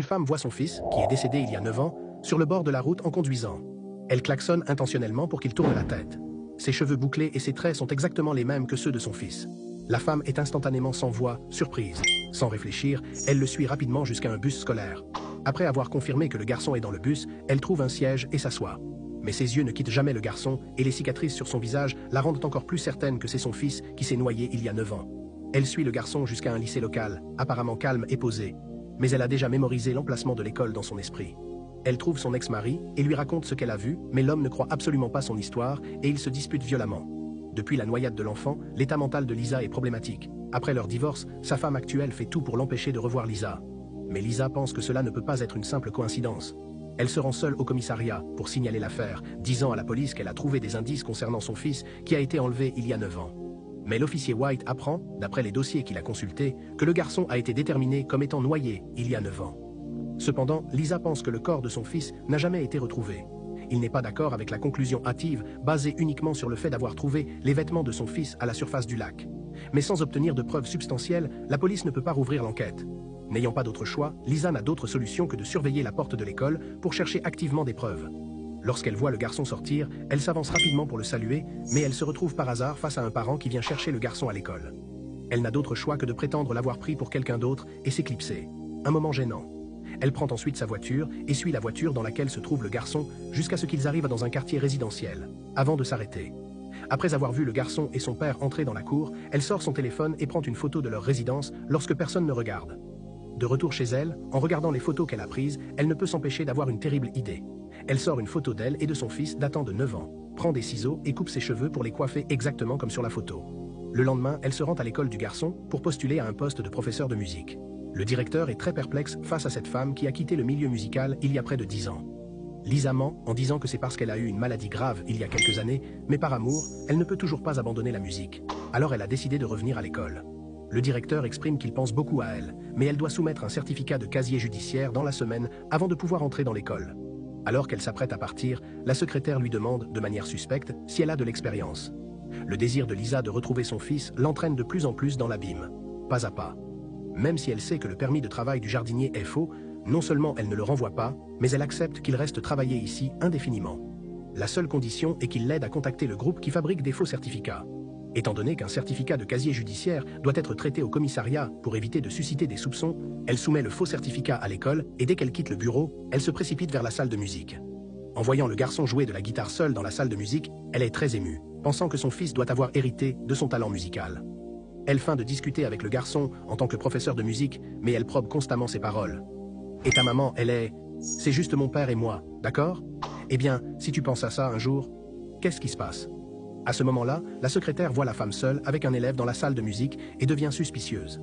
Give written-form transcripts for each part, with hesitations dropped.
Une femme voit son fils, qui est décédé il y a 9 ans, sur le bord de la route en conduisant. Elle klaxonne intentionnellement pour qu'il tourne la tête. Ses cheveux bouclés et ses traits sont exactement les mêmes que ceux de son fils. La femme est instantanément sans voix, surprise. Sans réfléchir, elle le suit rapidement jusqu'à un bus scolaire. Après avoir confirmé que le garçon est dans le bus, elle trouve un siège et s'assoit. Mais ses yeux ne quittent jamais le garçon et les cicatrices sur son visage la rendent encore plus certaine que c'est son fils qui s'est noyé il y a 9 ans. Elle suit le garçon jusqu'à un lycée local, apparemment calme et posé. Mais elle a déjà mémorisé l'emplacement de l'école dans son esprit. Elle trouve son ex-mari et lui raconte ce qu'elle a vu, mais l'homme ne croit absolument pas son histoire et ils se disputent violemment. Depuis la noyade de l'enfant, l'état mental de Lisa est problématique. Après leur divorce, sa femme actuelle fait tout pour l'empêcher de revoir Lisa. Mais Lisa pense que cela ne peut pas être une simple coïncidence. Elle se rend seule au commissariat pour signaler l'affaire, disant à la police qu'elle a trouvé des indices concernant son fils qui a été enlevé il y a 9 ans. Mais l'officier White apprend, d'après les dossiers qu'il a consultés, que le garçon a été déterminé comme étant noyé il y a 9 ans. Cependant, Lisa pense que le corps de son fils n'a jamais été retrouvé. Il n'est pas d'accord avec la conclusion hâtive, basée uniquement sur le fait d'avoir trouvé les vêtements de son fils à la surface du lac. Mais sans obtenir de preuves substantielles, la police ne peut pas rouvrir l'enquête. N'ayant pas d'autre choix, Lisa n'a d'autre solution que de surveiller la porte de l'école pour chercher activement des preuves. Lorsqu'elle voit le garçon sortir, elle s'avance rapidement pour le saluer, mais elle se retrouve par hasard face à un parent qui vient chercher le garçon à l'école. Elle n'a d'autre choix que de prétendre l'avoir pris pour quelqu'un d'autre et s'éclipser. Un moment gênant. Elle prend ensuite sa voiture et suit la voiture dans laquelle se trouve le garçon jusqu'à ce qu'ils arrivent dans un quartier résidentiel, avant de s'arrêter. Après avoir vu le garçon et son père entrer dans la cour, elle sort son téléphone et prend une photo de leur résidence lorsque personne ne regarde. De retour chez elle, en regardant les photos qu'elle a prises, elle ne peut s'empêcher d'avoir une terrible idée. Elle sort une photo d'elle et de son fils datant de 9 ans, prend des ciseaux et coupe ses cheveux pour les coiffer exactement comme sur la photo. Le lendemain, elle se rend à l'école du garçon pour postuler à un poste de professeur de musique. Le directeur est très perplexe face à cette femme qui a quitté le milieu musical il y a près de 10 ans. Lisa ment en disant que c'est parce qu'elle a eu une maladie grave il y a quelques années, mais par amour, elle ne peut toujours pas abandonner la musique. Alors elle a décidé de revenir à l'école. Le directeur exprime qu'il pense beaucoup à elle, mais elle doit soumettre un certificat de casier judiciaire dans la semaine avant de pouvoir entrer dans l'école. Alors qu'elle s'apprête à partir, la secrétaire lui demande, de manière suspecte, si elle a de l'expérience. Le désir de Lisa de retrouver son fils l'entraîne de plus en plus dans l'abîme, pas à pas. Même si elle sait que le permis de travail du jardinier est faux, non seulement elle ne le renvoie pas, mais elle accepte qu'il reste travailler ici indéfiniment. La seule condition est qu'il l'aide à contacter le groupe qui fabrique des faux certificats. Étant donné qu'un certificat de casier judiciaire doit être traité au commissariat pour éviter de susciter des soupçons, elle soumet le faux certificat à l'école et dès qu'elle quitte le bureau, elle se précipite vers la salle de musique. En voyant le garçon jouer de la guitare seul dans la salle de musique, elle est très émue, pensant que son fils doit avoir hérité de son talent musical. Elle feint de discuter avec le garçon en tant que professeur de musique, mais elle probe constamment ses paroles. Et ta maman, elle est... C'est juste mon père et moi, d'accord? Eh bien, si tu penses à ça un jour, qu'est-ce qui se passe? À ce moment-là, la secrétaire voit la femme seule avec un élève dans la salle de musique et devient suspicieuse.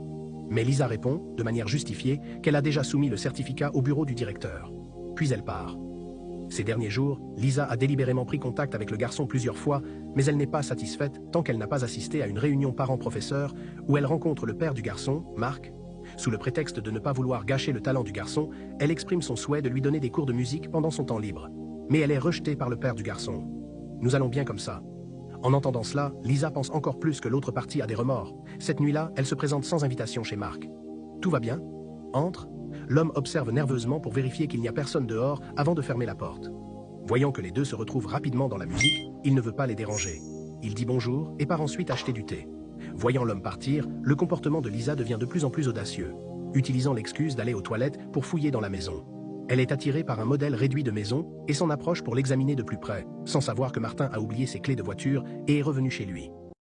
Mais Lisa répond, de manière justifiée, qu'elle a déjà soumis le certificat au bureau du directeur. Puis elle part. Ces derniers jours, Lisa a délibérément pris contact avec le garçon plusieurs fois, mais elle n'est pas satisfaite tant qu'elle n'a pas assisté à une réunion parents-professeurs où elle rencontre le père du garçon, Marc. Sous le prétexte de ne pas vouloir gâcher le talent du garçon, elle exprime son souhait de lui donner des cours de musique pendant son temps libre. Mais elle est rejetée par le père du garçon. Nous allons bien comme ça. En entendant cela, Lisa pense encore plus que l'autre partie a des remords. Cette nuit-là, elle se présente sans invitation chez Marc. Tout va bien? Entre. L'homme observe nerveusement pour vérifier qu'il n'y a personne dehors avant de fermer la porte. Voyant que les deux se retrouvent rapidement dans la musique, il ne veut pas les déranger. Il dit bonjour et part ensuite acheter du thé. Voyant l'homme partir, le comportement de Lisa devient de plus en plus audacieux, utilisant l'excuse d'aller aux toilettes pour fouiller dans la maison. Elle est attirée par un modèle réduit de maison et s'en approche pour l'examiner de plus près, sans savoir que Martin a oublié ses clés de voiture et est revenu chez lui.